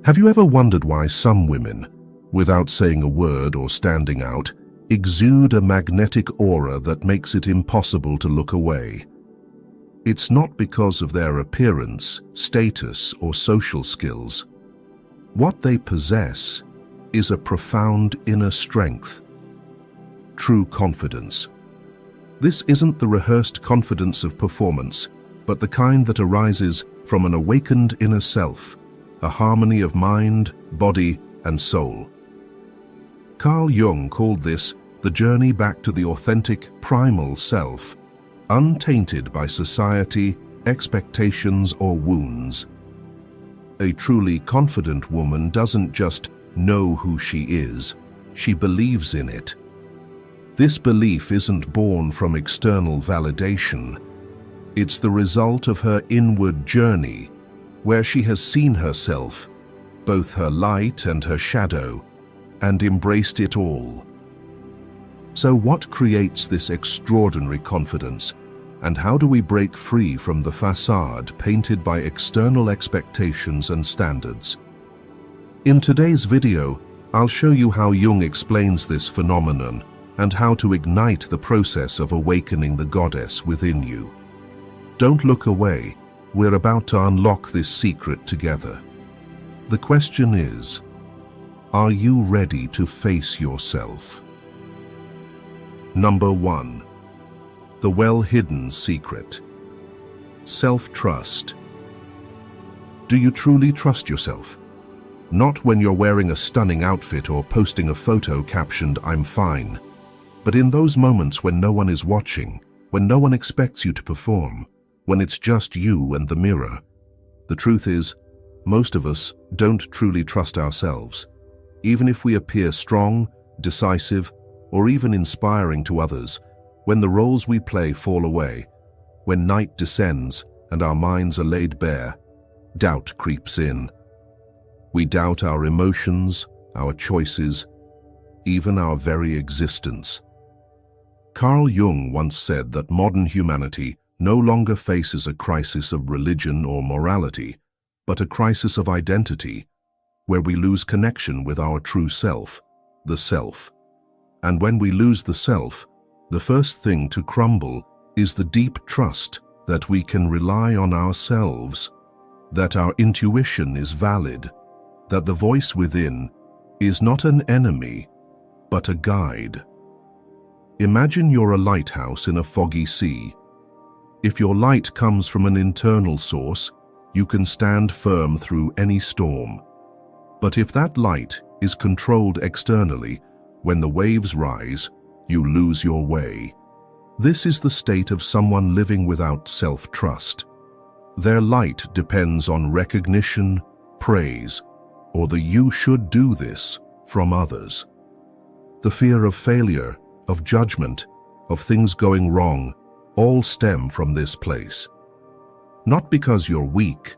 Have you ever wondered why some women, without saying a word or standing out, exude a magnetic aura that makes it impossible to look away? It's not because of their appearance, status, or social skills. What they possess is a profound inner strength, true confidence. This isn't the rehearsed confidence of performance, but the kind that arises from an awakened inner self, a harmony of mind, body, and soul. Carl Jung called this the journey back to the authentic, primal self, untainted by society, expectations, or wounds. A truly confident woman doesn't just know who she is, she believes in it. This belief isn't born from external validation. It's the result of her inward journey, where she has seen herself, both her light and her shadow, and embraced it all. So what creates this extraordinary confidence, and how do we break free from the facade painted by external expectations and standards? In today's video, I'll show you how Jung explains this phenomenon and how to ignite the process of awakening the goddess within you. Don't look away. We're about to unlock this secret together. The question is, are you ready to face yourself? Number 1. The well-hidden secret. Self-trust. Do you truly trust yourself? Not when you're wearing a stunning outfit or posting a photo captioned, "I'm fine," but in those moments when no one is watching, when no one expects you to perform, when it's just you and the mirror. The truth is, most of us don't truly trust ourselves. Even if we appear strong, decisive, or even inspiring to others, when the roles we play fall away, when night descends and our minds are laid bare, doubt creeps in. We doubt our emotions, our choices, even our very existence. Carl Jung once said that modern humanity no longer faces a crisis of religion or morality, but a crisis of identity, where we lose connection with our true self, the self. And when we lose the self, the first thing to crumble is the deep trust that we can rely on ourselves, that our intuition is valid, that the voice within is not an enemy, but a guide. Imagine you're a lighthouse in a foggy sea. If your light comes from an internal source, you can stand firm through any storm. But if that light is controlled externally, when the waves rise, you lose your way. This is the state of someone living without self-trust. Their light depends on recognition, praise, or the "you should do this" from others. The fear of failure, of judgment, of things going wrong, all stem from this place. Not because you're weak,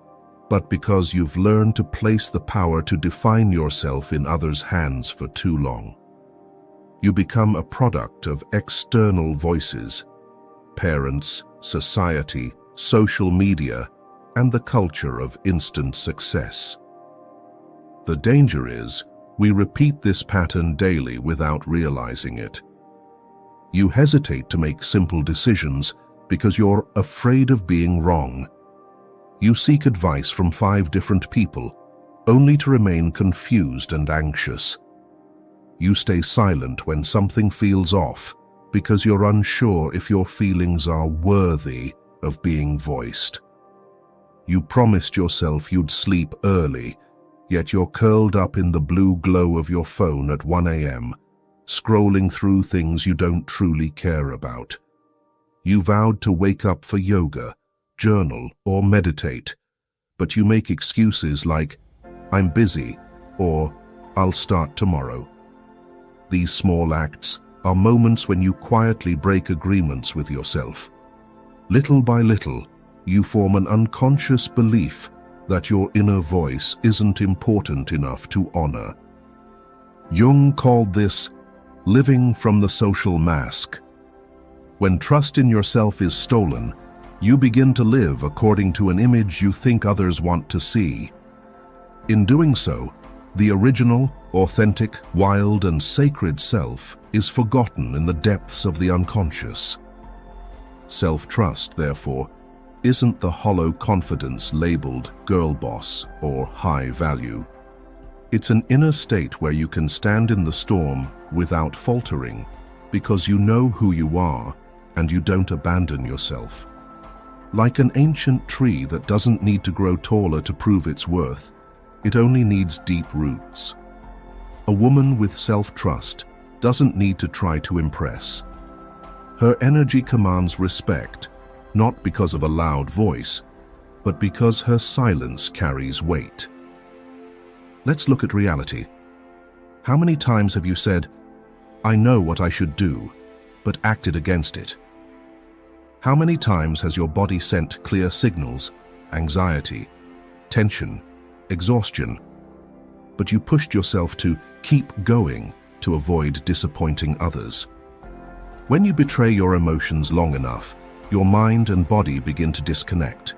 but because you've learned to place the power to define yourself in others' hands for too long. You become a product of external voices, parents, society, social media, and the culture of instant success. The danger is, we repeat this pattern daily without realizing it. You hesitate to make simple decisions because you're afraid of being wrong. You seek advice from 5 different people, only to remain confused and anxious. You stay silent when something feels off because you're unsure if your feelings are worthy of being voiced. You promised yourself you'd sleep early, yet you're curled up in the blue glow of your phone at 1 a.m., scrolling through things you don't truly care about. You vowed to wake up for yoga, journal, or meditate, but you make excuses like, "I'm busy," or "I'll start tomorrow." These small acts are moments when you quietly break agreements with yourself. Little by little, you form an unconscious belief that your inner voice isn't important enough to honor. Jung called this living from the social mask. When trust in yourself is stolen, you begin to live according to an image you think others want to see. In doing so, the original, authentic, wild and sacred self is forgotten in the depths of the unconscious. Self-trust, therefore, isn't the hollow confidence labeled girl boss or high value. It's an inner state where you can stand in the storm without faltering, because you know who you are and you don't abandon yourself. Like an ancient tree that doesn't need to grow taller to prove its worth, it only needs deep roots. A woman with self-trust doesn't need to try to impress. Her energy commands respect, not because of a loud voice, but because her silence carries weight. Let's look at reality. How many times have you said, "I know what I should do," but acted against it? How many times has your body sent clear signals, anxiety, tension, exhaustion, but you pushed yourself to keep going to avoid disappointing others? When you betray your emotions long enough, your mind and body begin to disconnect.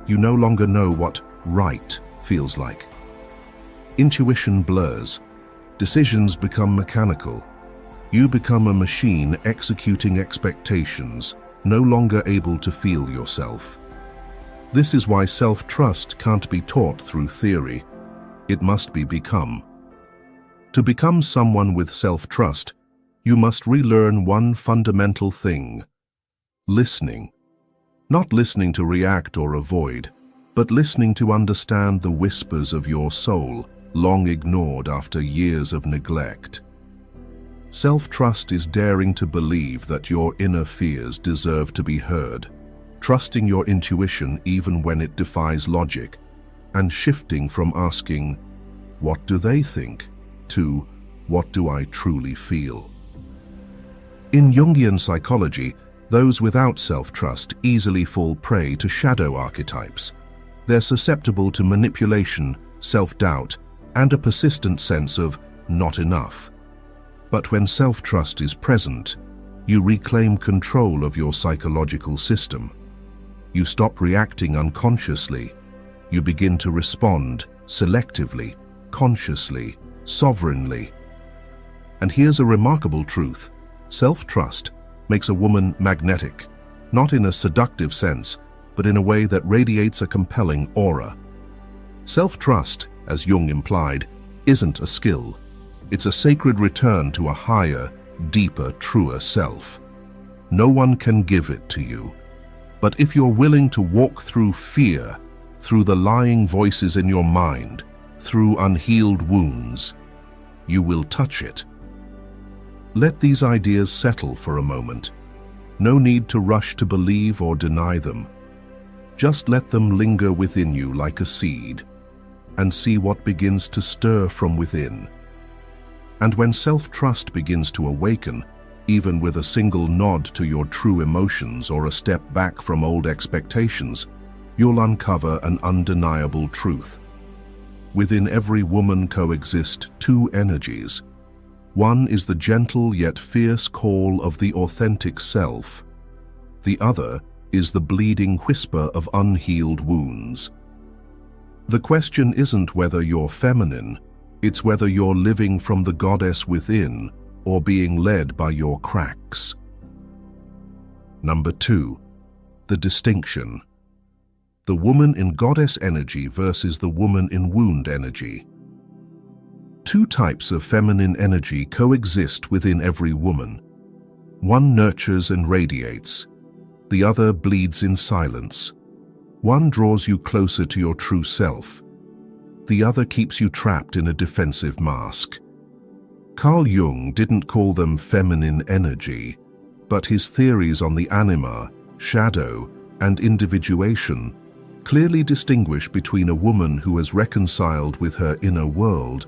You no longer know what right feels like. Intuition blurs. Decisions become mechanical. You become a machine executing expectations, no longer able to feel yourself. This is why self-trust can't be taught through theory. It must be become. To become someone with self-trust, you must relearn one fundamental thing: listening. Not listening to react or avoid, but listening to understand the whispers of your soul, long ignored after years of neglect. Self-trust is daring to believe that your inner fears deserve to be heard, trusting your intuition even when it defies logic, and shifting from asking, "What do they think?" to "What do I truly feel?" In Jungian psychology, those without self-trust easily fall prey to shadow archetypes. They're susceptible to manipulation, self-doubt, and a persistent sense of not enough. But when self-trust is present, you reclaim control of your psychological system. You stop reacting unconsciously. You begin to respond selectively, consciously, sovereignly. And here's a remarkable truth. Self-trust makes a woman magnetic, not in a seductive sense, but in a way that radiates a compelling aura. Self-trust, as Jung implied, isn't a skill. It's a sacred return to a higher, deeper, truer self. No one can give it to you. But if you're willing to walk through fear, through the lying voices in your mind, through unhealed wounds, you will touch it. Let these ideas settle for a moment. No need to rush to believe or deny them. Just let them linger within you like a seed, and see what begins to stir from within. And when self-trust begins to awaken, even with a single nod to your true emotions or a step back from old expectations, you'll uncover an undeniable truth. Within every woman coexist two energies. One is the gentle yet fierce call of the authentic self. The other is the bleeding whisper of unhealed wounds. The question isn't whether you're feminine, it's whether you're living from the goddess within or being led by your cracks. Number 2. The distinction. The woman in goddess energy versus the woman in wound energy. Two types of feminine energy coexist within every woman. One nurtures and radiates. The other bleeds in silence. One draws you closer to your true self. The other keeps you trapped in a defensive mask. Carl Jung didn't call them feminine energy, but his theories on the anima, shadow, and individuation clearly distinguish between a woman who has reconciled with her inner world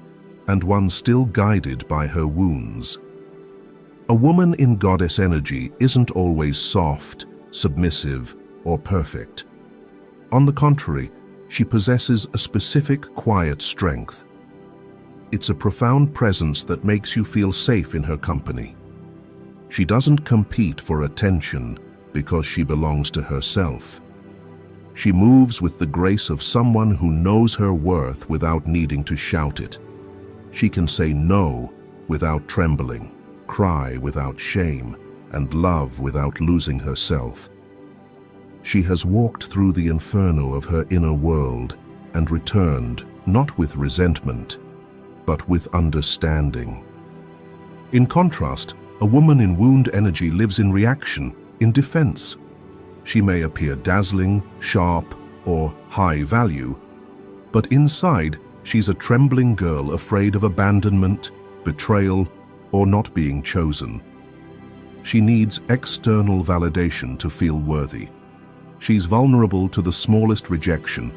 and one still guided by her wounds. A woman in goddess energy isn't always soft, submissive, or perfect. On the contrary, she possesses a specific quiet strength. It's a profound presence that makes you feel safe in her company. She doesn't compete for attention because she belongs to herself. She moves with the grace of someone who knows her worth without needing to shout it. She can say no without trembling, cry without shame, and love without losing herself. She has walked through the inferno of her inner world and returned not with resentment, but with understanding. In contrast, a woman in wound energy lives in reaction, in defense. She may appear dazzling, sharp, or high value, but inside she's a trembling girl afraid of abandonment, betrayal, or not being chosen. She needs external validation to feel worthy. She's vulnerable to the smallest rejection,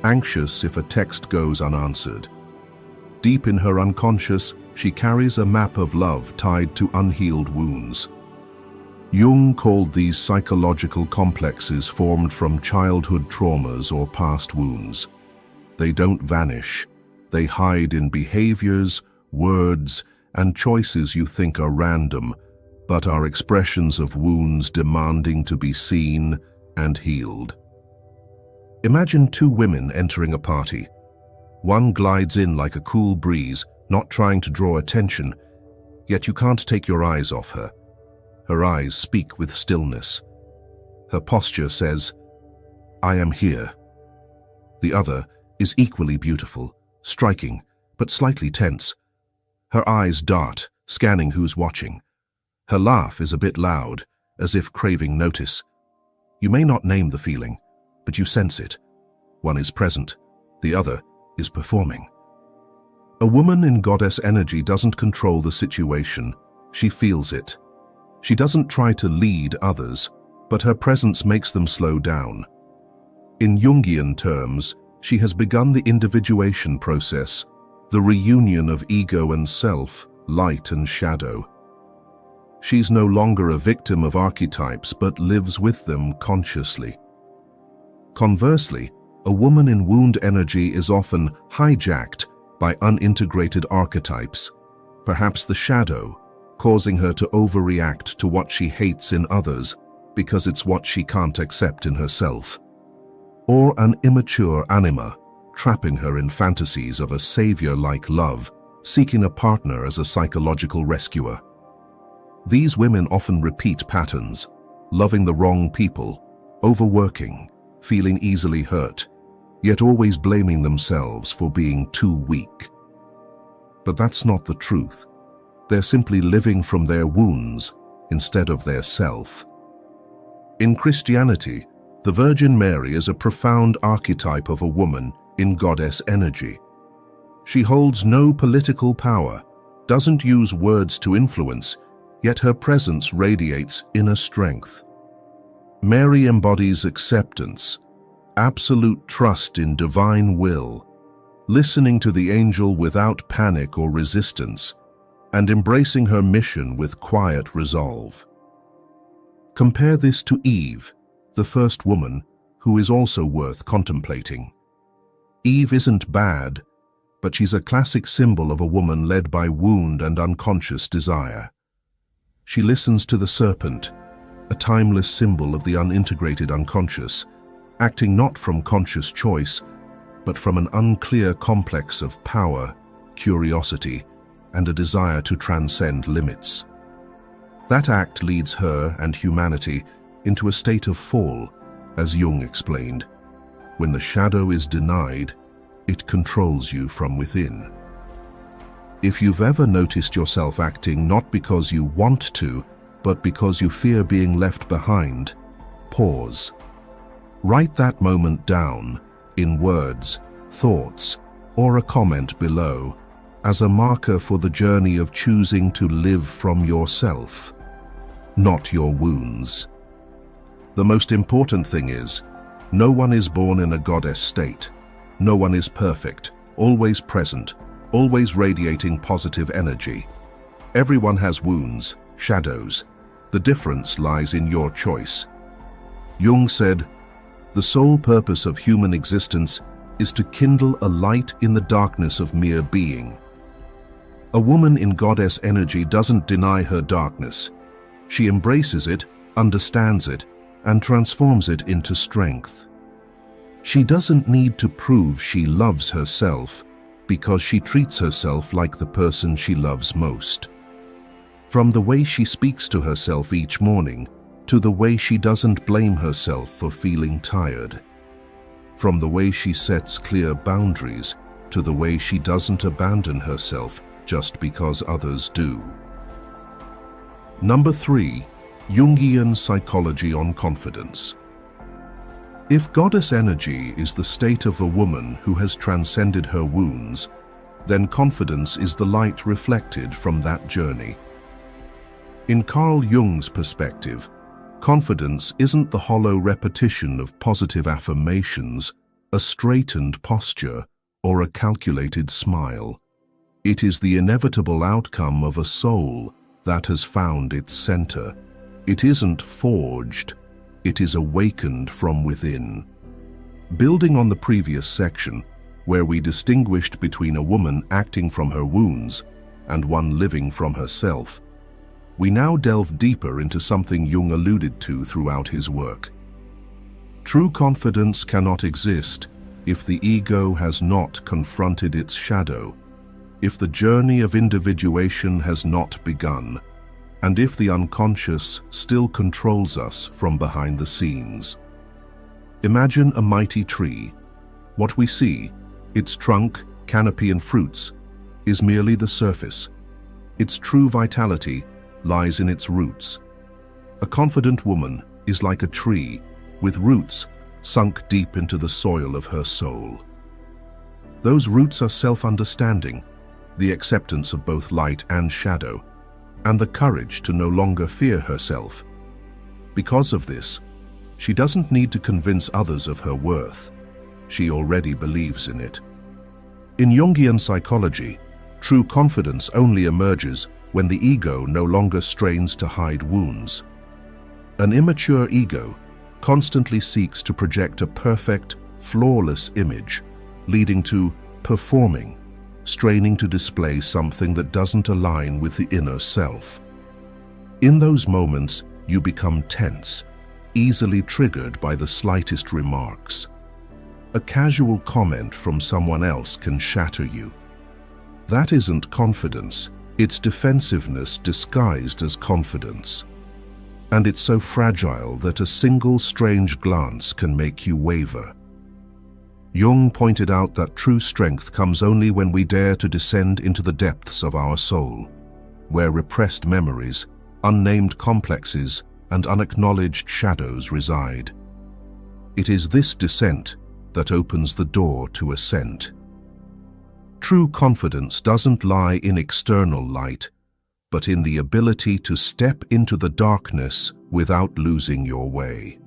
anxious if a text goes unanswered. Deep in her unconscious, she carries a map of love tied to unhealed wounds. Jung called these psychological complexes formed from childhood traumas or past wounds. They don't vanish. They hide in behaviors, words, and choices you think are random, but are expressions of wounds demanding to be seen and healed. Imagine two women entering a party. One glides in like a cool breeze, not trying to draw attention, yet you can't take your eyes off her. Her eyes speak with stillness. Her posture says, "I am here." The other is equally beautiful, striking, but slightly tense. Her eyes dart, scanning who's watching. Her laugh is a bit loud, as if craving notice. You may not name the feeling, but you sense it. One is present, the other is performing. A woman in goddess energy doesn't control the situation, she feels it. She doesn't try to lead others, but her presence makes them slow down. In Jungian terms, she has begun the individuation process, the reunion of ego and self, light and shadow. She's no longer a victim of archetypes, but lives with them consciously. Conversely, a woman in wound energy is often hijacked by unintegrated archetypes, perhaps the shadow, causing her to overreact to what she hates in others because it's what she can't accept in herself. Or an immature anima, trapping her in fantasies of a savior-like love, seeking a partner as a psychological rescuer. These women often repeat patterns, loving the wrong people, overworking, feeling easily hurt, yet always blaming themselves for being too weak. But that's not the truth. They're simply living from their wounds instead of their self. In Christianity, the Virgin Mary is a profound archetype of a woman in goddess energy. She holds no political power, doesn't use words to influence, yet her presence radiates inner strength. Mary embodies acceptance, absolute trust in divine will, listening to the angel without panic or resistance, and embracing her mission with quiet resolve. Compare this to Eve, the first woman, who is also worth contemplating. Eve isn't bad, but she's a classic symbol of a woman led by wound and unconscious desire. She listens to the serpent, a timeless symbol of the unintegrated unconscious, acting not from conscious choice, but from an unclear complex of power, curiosity, and a desire to transcend limits. That act leads her and humanity into a state of fall, as Jung explained. When the shadow is denied, it controls you from within. If you've ever noticed yourself acting not because you want to, but because you fear being left behind, pause. Write that moment down, in words, thoughts, or a comment below, as a marker for the journey of choosing to live from yourself, not your wounds. The most important thing is, no one is born in a goddess state. No one is perfect, always present, always radiating positive energy. Everyone has wounds, shadows. The difference lies in your choice. Jung said, "The sole purpose of human existence is to kindle a light in the darkness of mere being." A woman in goddess energy doesn't deny her darkness. She embraces it, understands it, and transforms it into strength. She doesn't need to prove she loves herself because she treats herself like the person she loves most. From the way she speaks to herself each morning to the way she doesn't blame herself for feeling tired. From the way she sets clear boundaries to the way she doesn't abandon herself just because others do. Number 3. Jungian psychology on confidence. If goddess energy is the state of a woman who has transcended her wounds, then confidence is the light reflected from that journey. In Carl Jung's perspective, confidence isn't the hollow repetition of positive affirmations, a straightened posture, or a calculated smile. It is the inevitable outcome of a soul that has found its center. It isn't forged, it is awakened from within. Building on the previous section, where we distinguished between a woman acting from her wounds and one living from herself, we now delve deeper into something Jung alluded to throughout his work. True confidence cannot exist if the ego has not confronted its shadow, if the journey of individuation has not begun, and if the unconscious still controls us from behind the scenes. Imagine a mighty tree. What we see, its trunk, canopy and fruits, is merely the surface. Its true vitality lies in its roots. A confident woman is like a tree with roots sunk deep into the soil of her soul. Those roots are self-understanding, the acceptance of both light and shadow, and the courage to no longer fear herself. Because of this, she doesn't need to convince others of her worth. She already believes in it. In Jungian psychology, true confidence only emerges when the ego no longer strains to hide wounds. An immature ego constantly seeks to project a perfect, flawless image, leading to performing, straining to display something that doesn't align with the inner self. In those moments, you become tense, easily triggered by the slightest remarks. A casual comment from someone else can shatter you. That isn't confidence. It's defensiveness disguised as confidence. And it's so fragile that a single strange glance can make you waver. Jung pointed out that true strength comes only when we dare to descend into the depths of our soul, where repressed memories, unnamed complexes, and unacknowledged shadows reside. It is this descent that opens the door to ascent. True confidence doesn't lie in external light, but in the ability to step into the darkness without losing your way.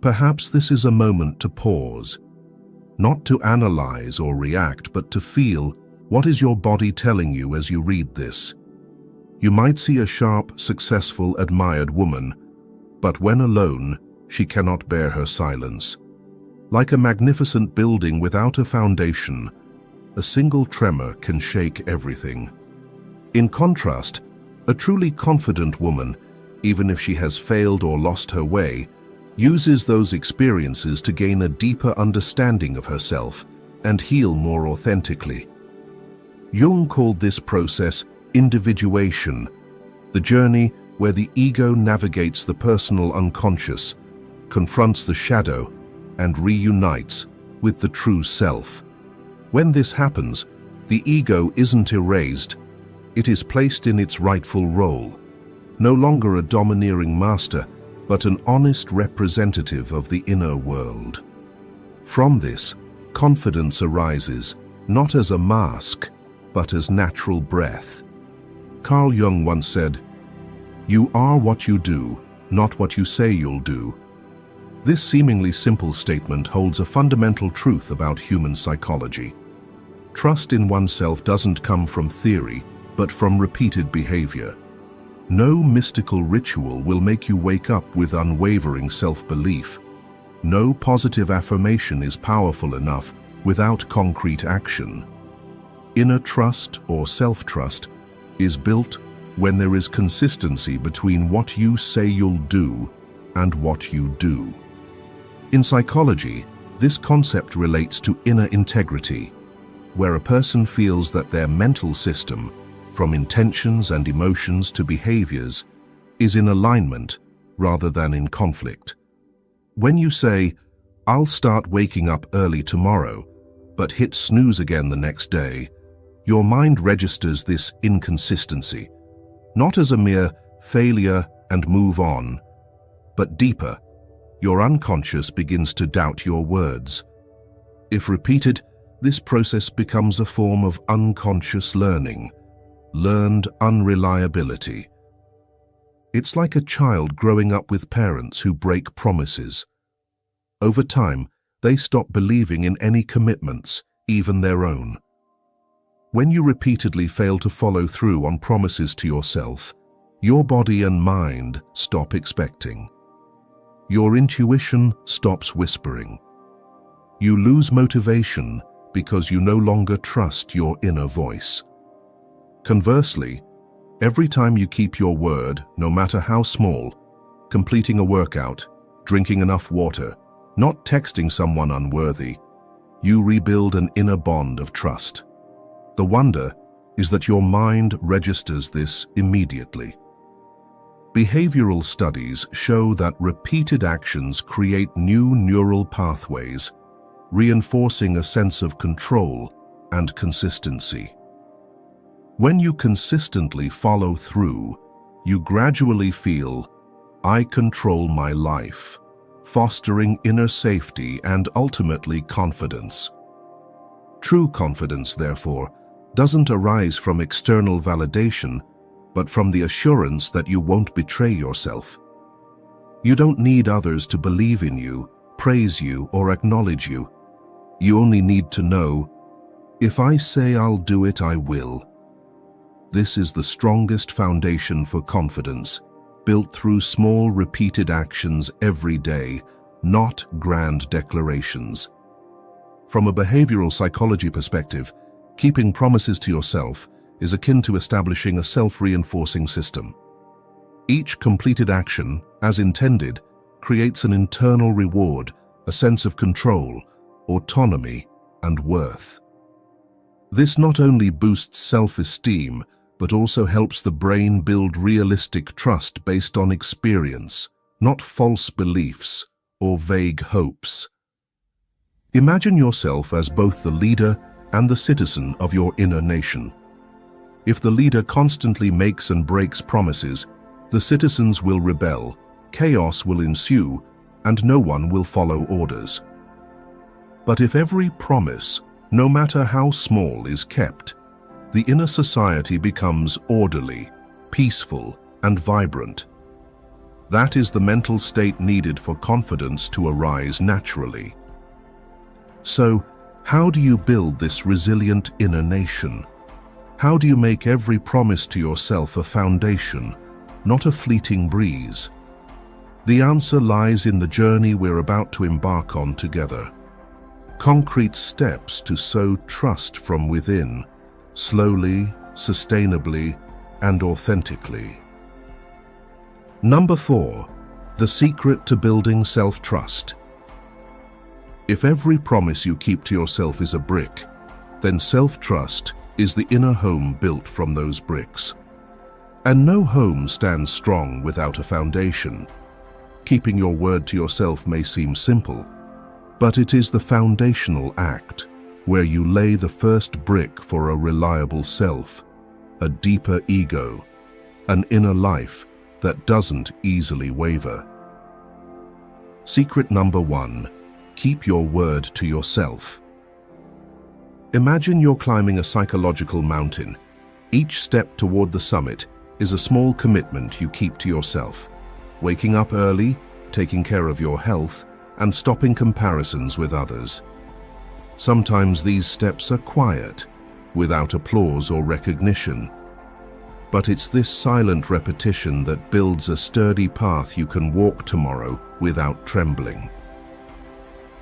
Perhaps this is a moment to pause, not to analyze or react, but to feel what is your body telling you as you read this. You might see a sharp, successful, admired woman, but when alone, she cannot bear her silence. Like a magnificent building without a foundation, a single tremor can shake everything. In contrast, a truly confident woman, even if she has failed or lost her way, uses those experiences to gain a deeper understanding of herself and heal more authentically. Jung called this process individuation, the journey where the ego navigates the personal unconscious, confronts the shadow, and reunites with the true self. When this happens, the ego isn't erased, it is placed in its rightful role, no longer a domineering master, but an honest representative of the inner world. From this, confidence arises, not as a mask, but as natural breath. Carl Jung once said, "You are what you do, not what you say you'll do." This seemingly simple statement holds a fundamental truth about human psychology. Trust in oneself doesn't come from theory, but from repeated behavior. No mystical ritual will make you wake up with unwavering self-belief. No positive affirmation is powerful enough without concrete action. Inner trust or self-trust is built when there is consistency between what you say you'll do and what you do. In psychology, This concept relates to inner integrity, where a person feels that their mental system, from intentions and emotions to behaviors, is in alignment rather than in conflict. When you say, "I'll start waking up early tomorrow," but hit snooze again the next day, your mind registers this inconsistency, not as a mere failure and move on, but deeper. Your unconscious begins to doubt your words. If repeated, this process becomes a form of unconscious learning, learned unreliability. It's like a child growing up with parents who break promises. Over time, they stop believing in any commitments, even their own. When you repeatedly fail to follow through on promises to yourself, your body and mind stop expecting. Your intuition stops whispering. You lose motivation because you no longer trust your inner voice. Conversely, every time you keep your word, no matter how small, completing a workout, drinking enough water, not texting someone unworthy, you rebuild an inner bond of trust. The wonder is that your mind registers this immediately. Behavioral studies show that repeated actions create new neural pathways, reinforcing a sense of control and consistency. When you consistently follow through, you gradually feel, "I control my life," fostering inner safety and ultimately confidence. True confidence, therefore, doesn't arise from external validation, but from the assurance that you won't betray yourself. You don't need others to believe in you, praise you, or acknowledge you. You only need to know, "If I say I'll do it, I will." This is the strongest foundation for confidence, built through small, repeated actions every day, not grand declarations. From a behavioral psychology perspective, keeping promises to yourself is akin to establishing a self-reinforcing system. Each completed action, as intended, creates an internal reward, a sense of control, autonomy, and worth. This not only boosts self-esteem, but also helps the brain build realistic trust based on experience, not false beliefs or vague hopes. Imagine yourself as both the leader and the citizen of your inner nation. If the leader constantly makes and breaks promises, the citizens will rebel, chaos will ensue, and no one will follow orders. But if every promise, no matter how small, is kept, the inner society becomes orderly, peaceful, and vibrant. That is the mental state needed for confidence to arise naturally. So, how do you build this resilient inner nation? How do you make every promise to yourself a foundation, not a fleeting breeze? The answer lies in the journey we're about to embark on together. Concrete steps to sow trust from within, slowly, sustainably, and authentically. Number 4. The secret to building self-trust. If every promise you keep to yourself is a brick, then self-trust is the inner home built from those bricks. And no home stands strong without a foundation. Keeping your word to yourself may seem simple, but it is the foundational act where you lay the first brick for a reliable self, a deeper ego, an inner life that doesn't easily waver. Secret number 1. Keep your word to yourself. Imagine you're climbing a psychological mountain. Each step toward the summit is a small commitment you keep to yourself. Waking up early, taking care of your health, and stopping comparisons with others. Sometimes these steps are quiet, without applause or recognition. But it's this silent repetition that builds a sturdy path you can walk tomorrow without trembling.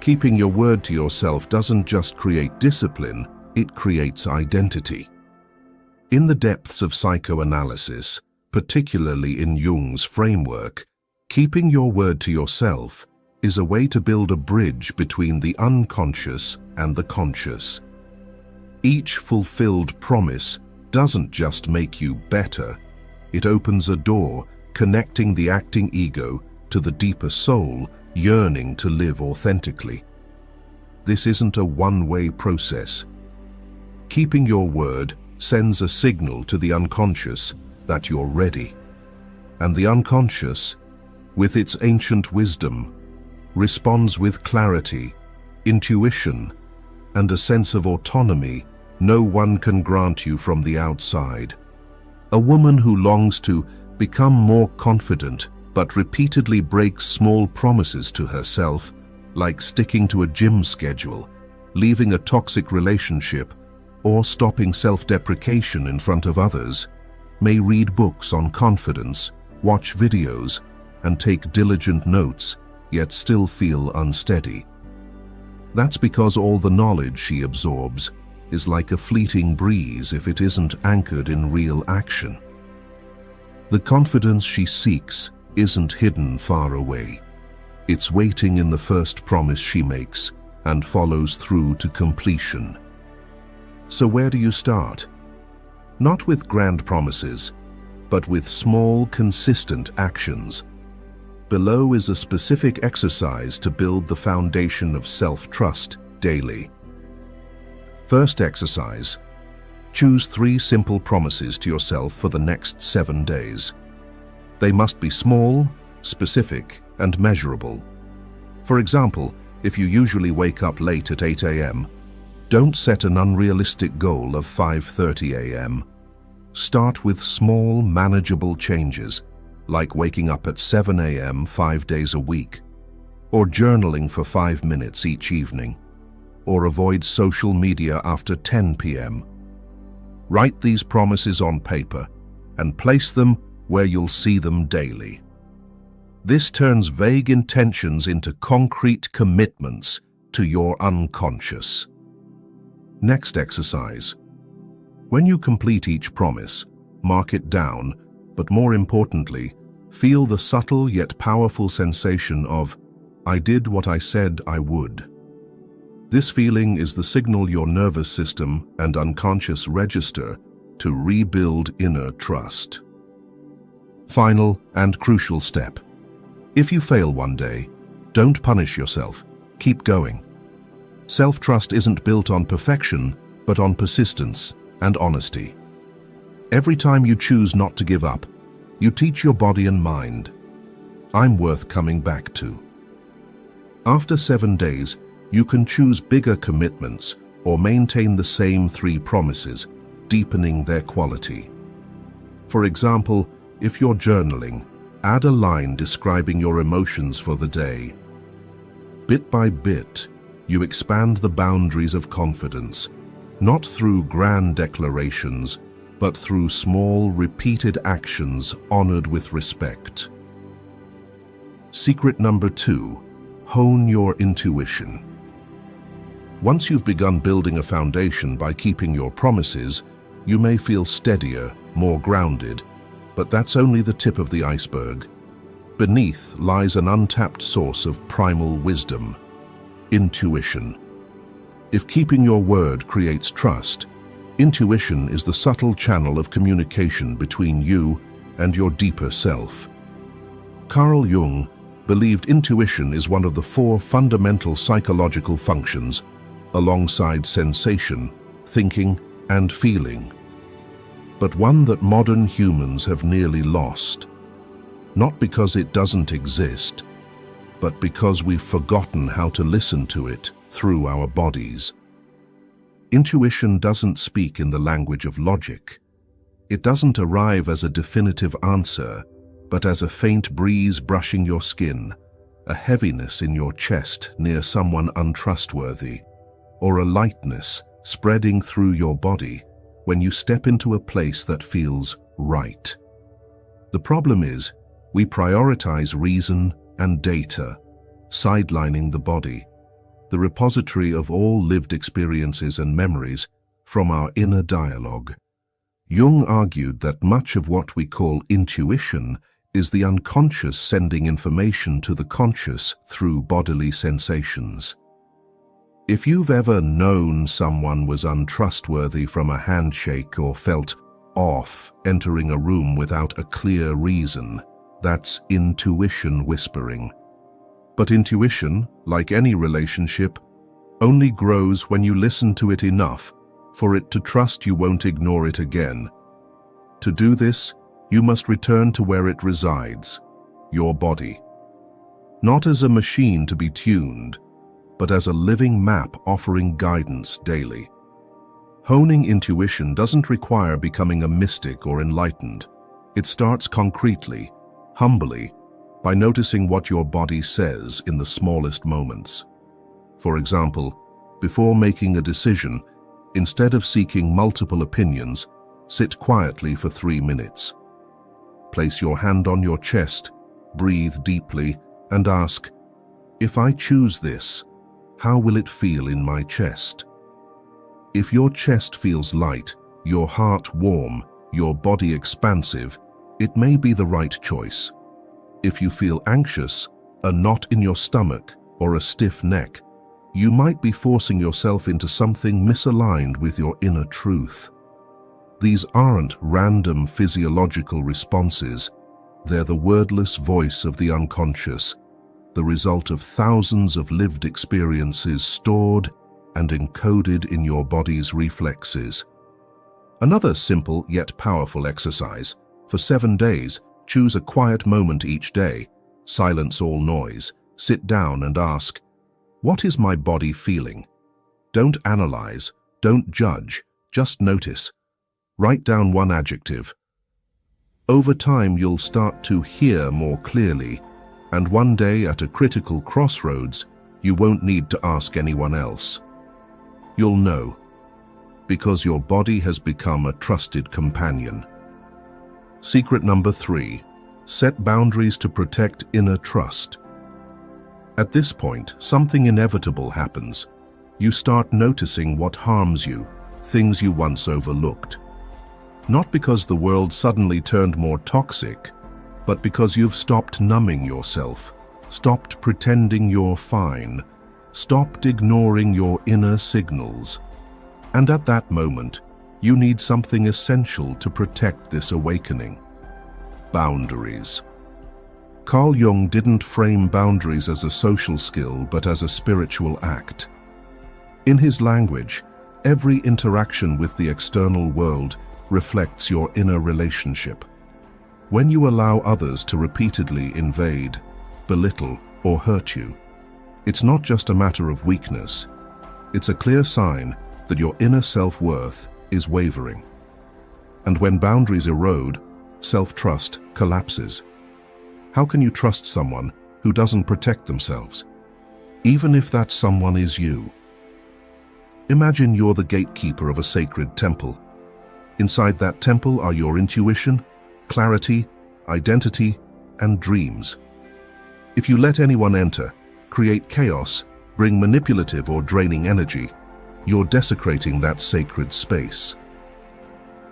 Keeping your word to yourself doesn't just create discipline, it creates identity. In the depths of psychoanalysis, particularly in Jung's framework, keeping your word to yourself is a way to build a bridge between the unconscious and the conscious. Each fulfilled promise doesn't just make you better, it opens a door connecting the acting ego to the deeper soul yearning to live authentically. This isn't a one-way process. Keeping your word sends a signal to the unconscious that you're ready. And the unconscious, with its ancient wisdom, responds with clarity, intuition, and a sense of autonomy no one can grant you from the outside. A woman who longs to become more confident but repeatedly breaks small promises to herself, like sticking to a gym schedule, leaving a toxic relationship, or stopping self-deprecation in front of others, may read books on confidence, watch videos, and take diligent notes, yet still feel unsteady. That's because all the knowledge she absorbs is like a fleeting breeze if it isn't anchored in real action. The confidence she seeks isn't hidden far away. It's waiting in the first promise she makes and follows through to completion. So where do you start? Not with grand promises, but with small, consistent actions. Below is a specific exercise to build the foundation of self-trust daily. First exercise: choose 3 simple promises to yourself for the next 7 days. They must be small, specific, and measurable. For example, if you usually wake up late at 8 a.m., don't set an unrealistic goal of 5:30 a.m. Start with small, manageable changes, like waking up at 7 a.m. 5 days a week, or journaling for 5 minutes each evening, or avoid social media after 10 p.m. Write these promises on paper and place them where you'll see them daily. This turns vague intentions into concrete commitments to your unconscious. Next exercise. When you complete each promise, mark it down, but more importantly, feel the subtle yet powerful sensation of, "I did what I said I would." This feeling is the signal your nervous system and unconscious register to rebuild inner trust. Final and crucial step. If you fail one day, don't punish yourself. Keep going. Self-trust isn't built on perfection, but on persistence and honesty. Every time you choose not to give up, you teach your body and mind, "I'm worth coming back to." After 7 days, you can choose bigger commitments or maintain the same 3 promises, deepening their quality. For example, if you're journaling, add a line describing your emotions for the day. Bit by bit, you expand the boundaries of confidence, not through grand declarations, but through small, repeated actions honored with respect. Secret number 2, hone your intuition. Once you've begun building a foundation by keeping your promises, you may feel steadier, more grounded, but that's only the tip of the iceberg. Beneath lies an untapped source of primal wisdom: intuition. If keeping your word creates trust, intuition is the subtle channel of communication between you and your deeper self. Carl Jung believed intuition is one of the 4 fundamental psychological functions, alongside sensation, thinking, and feeling, but one that modern humans have nearly lost. Not because it doesn't exist, but because we've forgotten how to listen to it through our bodies. Intuition doesn't speak in the language of logic. It doesn't arrive as a definitive answer, but as a faint breeze brushing your skin, a heaviness in your chest near someone untrustworthy, or a lightness spreading through your body when you step into a place that feels right. The problem is, we prioritize reason and data, sidelining the body, the repository of all lived experiences and memories from our inner dialogue. Jung argued that much of what we call intuition is the unconscious sending information to the conscious through bodily sensations. If you've ever known someone was untrustworthy from a handshake or felt off entering a room without a clear reason, that's intuition whispering. But intuition, like any relationship, only grows when you listen to it enough for it to trust you won't ignore it again. To do this, you must return to where it resides, your body. Not as a machine to be tuned, but as a living map offering guidance daily. Honing intuition doesn't require becoming a mystic or enlightened. It starts concretely, humbly, by noticing what your body says in the smallest moments. For example, before making a decision, instead of seeking multiple opinions, sit quietly for 3 minutes. Place your hand on your chest, breathe deeply, and ask, if I choose this, how will it feel in my chest? If your chest feels light, your heart warm, your body expansive, it may be the right choice. If you feel anxious, a knot in your stomach, or a stiff neck, you might be forcing yourself into something misaligned with your inner truth. These aren't random physiological responses. They're the wordless voice of the unconscious, the result of thousands of lived experiences stored and encoded in your body's reflexes. Another simple yet powerful exercise. For 7 days, choose a quiet moment each day, silence all noise, sit down and ask, what is my body feeling? Don't analyze, don't judge, just notice. Write down one adjective. Over time, you'll start to hear more clearly, and one day at a critical crossroads, you won't need to ask anyone else. You'll know, because your body has become a trusted companion. Secret number 3, set boundaries to protect inner trust. At this point, something inevitable happens. You start noticing what harms you, things you once overlooked. Not because the world suddenly turned more toxic, but because you've stopped numbing yourself, stopped pretending you're fine, stopped ignoring your inner signals. And at that moment, you need something essential to protect this awakening: boundaries. Carl Jung didn't frame boundaries as a social skill, but as a spiritual act. In his language, every interaction with the external world reflects your inner relationship. When you allow others to repeatedly invade, belittle, or hurt you, it's not just a matter of weakness. It's a clear sign that your inner self-worth is wavering. And when boundaries erode, self-trust collapses. How can you trust someone who doesn't protect themselves, even if that someone is you? Imagine you're the gatekeeper of a sacred temple. Inside that temple are your intuition, clarity, identity, and dreams. If you let anyone enter, create chaos, bring manipulative or draining energy, you're desecrating that sacred space.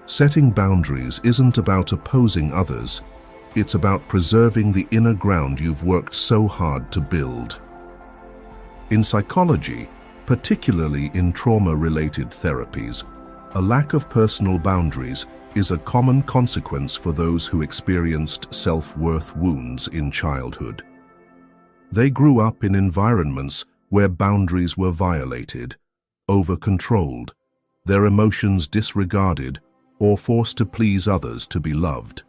Setting boundaries isn't about opposing others. It's about preserving the inner ground you've worked so hard to build. In psychology, particularly in trauma-related therapies, a lack of personal boundaries is a common consequence for those who experienced self-worth wounds in childhood. They grew up in environments where boundaries were violated, over-controlled, their emotions disregarded, or forced to please others to be loved.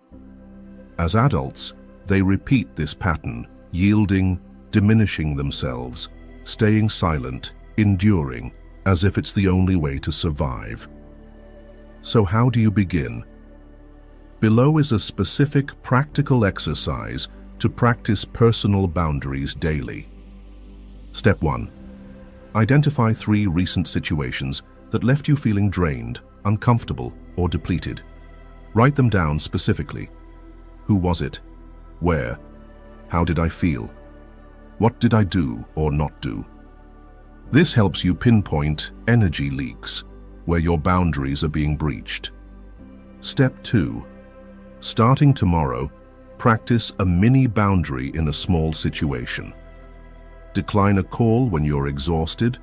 As adults, they repeat this pattern, yielding, diminishing themselves, staying silent, enduring, as if it's the only way to survive. So how do you begin? Below is a specific practical exercise to practice personal boundaries daily. Step 1. Identify 3 recent situations that left you feeling drained, uncomfortable, or depleted. Write them down specifically. Who was it? Where? How did I feel? What did I do or not do? This helps you pinpoint energy leaks, where your boundaries are being breached. Step 2. Starting tomorrow, Practice a mini boundary in a small situation. Decline a call when you're exhausted.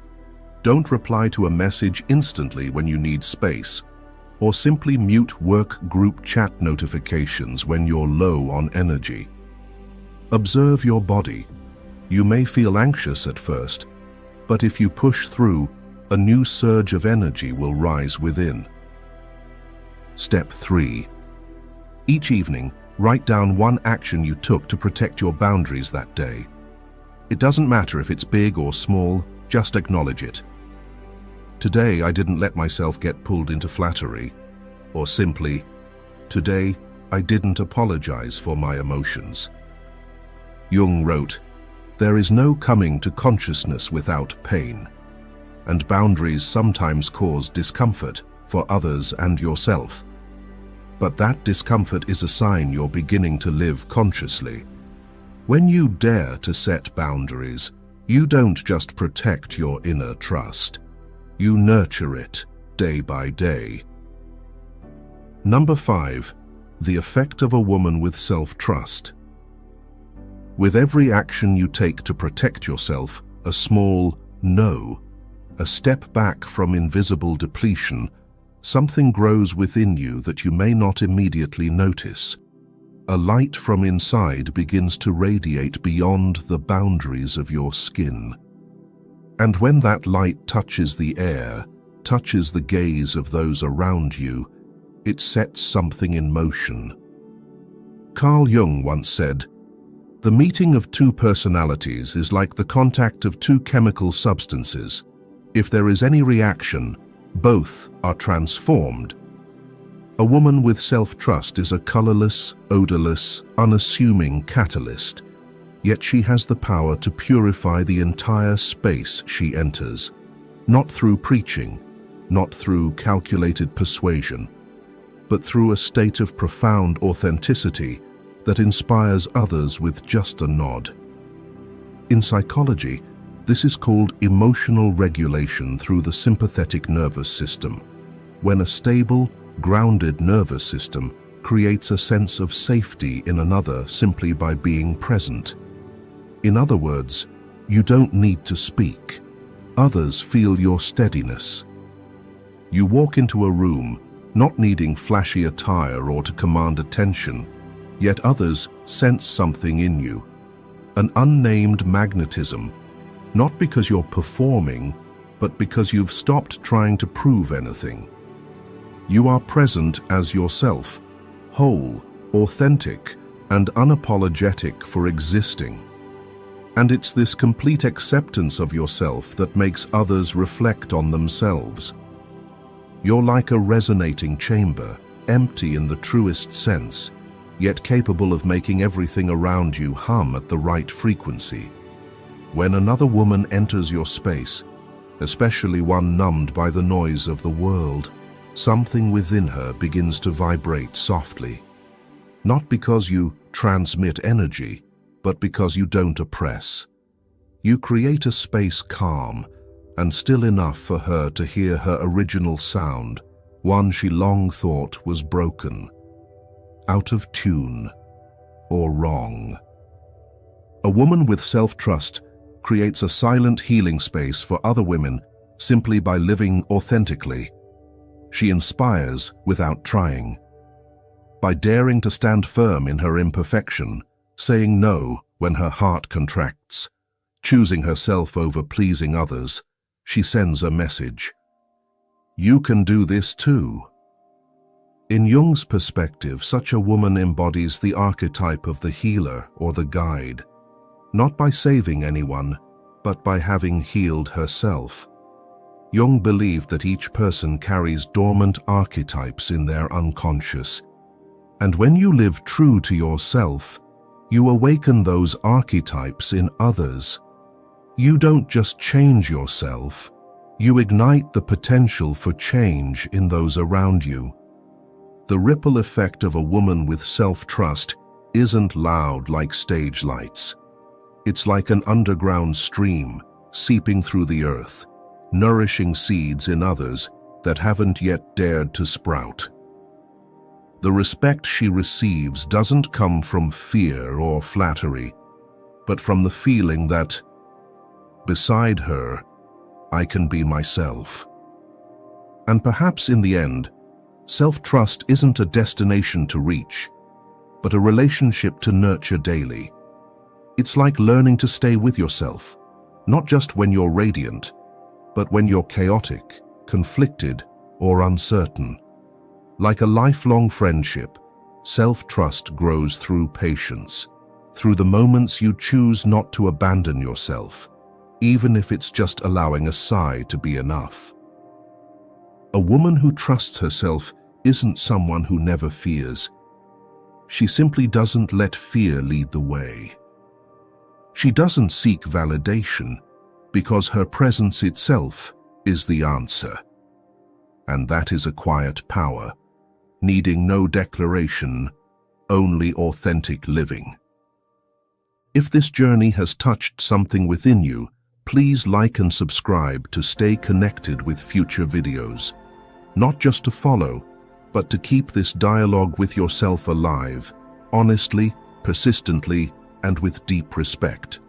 Don't reply to a message instantly when you need space, or simply mute work group chat notifications when you're low on energy. Observe your body. You may feel anxious at first, but if you push through, a new surge of energy will rise within. Step 3. Each evening, write down one action you took to protect your boundaries that day. It doesn't matter if it's big or small, just acknowledge it. Today, I didn't let myself get pulled into flattery. Or simply, today, I didn't apologize for my emotions. Jung wrote, "There is no coming to consciousness without pain, and boundaries sometimes cause discomfort for others and yourself. But that discomfort is a sign you're beginning to live consciously. When you dare to set boundaries, you don't just protect your inner trust. You nurture it day by day." Number 5. The effect of a woman with self-trust. With every action you take to protect yourself, a small no, a step back from invisible depletion, something grows within you that you may not immediately notice. A light from inside begins to radiate beyond the boundaries of your skin. And when that light touches the air, touches the gaze of those around you, it sets something in motion. Carl Jung once said, "The meeting of two personalities is like the contact of two chemical substances. If there is any reaction, both are transformed." A woman with self-trust is a colorless, odorless, unassuming catalyst, yet she has the power to purify the entire space she enters, not through preaching, not through calculated persuasion, but through a state of profound authenticity that inspires others with just a nod. In psychology, this is called emotional regulation through the sympathetic nervous system, when a stable, grounded nervous system creates a sense of safety in another simply by being present. In other words, you don't need to speak. Others feel your steadiness. You walk into a room, not needing flashy attire or to command attention, yet others sense something in you, an unnamed magnetism, not because you're performing, but because you've stopped trying to prove anything. You are present as yourself, whole, authentic, and unapologetic for existing. And it's this complete acceptance of yourself that makes others reflect on themselves. You're like a resonating chamber, empty in the truest sense, yet capable of making everything around you hum at the right frequency. When another woman enters your space, especially one numbed by the noise of the world, something within her begins to vibrate softly. Not because you transmit energy, but because you don't oppress. You create a space calm and still enough for her to hear her original sound, one she long thought was broken, out of tune, or wrong. A woman with self-trust creates a silent healing space for other women simply by living authentically. She inspires without trying. By daring to stand firm in her imperfection, saying no when her heart contracts, choosing herself over pleasing others, she sends a message. You can do this too. In Jung's perspective, such a woman embodies the archetype of the healer or the guide, not by saving anyone, but by having healed herself. Jung believed that each person carries dormant archetypes in their unconscious, and when you live true to yourself, you awaken those archetypes in others. You don't just change yourself, you ignite the potential for change in those around you. The ripple effect of a woman with self-trust isn't loud like stage lights. It's like an underground stream seeping through the earth, nourishing seeds in others that haven't yet dared to sprout. The respect she receives doesn't come from fear or flattery, but from the feeling that, beside her, I can be myself. And perhaps in the end, self-trust isn't a destination to reach, but a relationship to nurture daily. It's like learning to stay with yourself, not just when you're radiant, but when you're chaotic, conflicted, or uncertain. Like a lifelong friendship, self-trust grows through patience, through the moments you choose not to abandon yourself, even if it's just allowing a sigh to be enough. A woman who trusts herself isn't someone who never fears. She simply doesn't let fear lead the way. She doesn't seek validation because her presence itself is the answer. And that is a quiet power, needing no declaration, only authentic living. If this journey has touched something within you, please like and subscribe to stay connected with future videos. Not just to follow, but to keep this dialogue with yourself alive, honestly, persistently, and with deep respect.